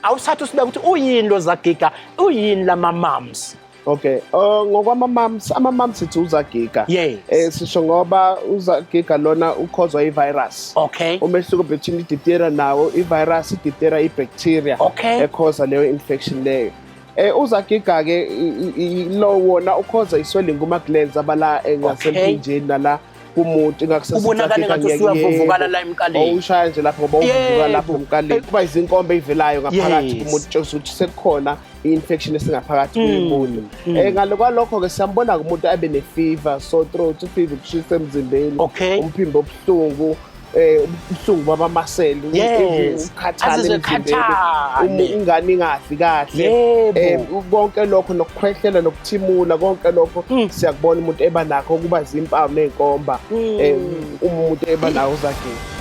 awusathi usibeka ukuthi uyini lo Uzagiga, uyini lama mumps. Okay, ngokwama-mumps, ama-mumps sithi uzagiga. Yes. Sisho ngoba uzagiga lona ukhozwa i-virus. Okay. Umehluko between i-diphtheria nawo, i-virus, i-diphtheria, i-bacteria ekhoza leyo infection leyo. Uzagiga-ke lo wona ukhoza i-swelling kuma-glands abala ngasemphinjeni nala kumuntu ubonakala ngathi usuyavuvukala la emqaleni. Ushaya nje lapho ngoba uvuvuka lapho emqaleni. Kuba izinkombe ey'velayo ngaphakathi kumuntu ntsho ukuthi sekukhona i-infection esingaphakathi kumuntu. Ngalo kwalokho-ke siyambona umuntu abe ne-fever, sore throat, fever, ukushisa emzimbeni, umphimbo obuhlungu, ubuhlungu bamamaseli, ukukhathala emzimbeni, ingane ingafi kahle, konke lokho nokukhwehlela nokuthimula, konke lokho siyakubona umuntu eba nakho kuba zimpawu ney'nkomba umuntu eba nawo Uzagiga.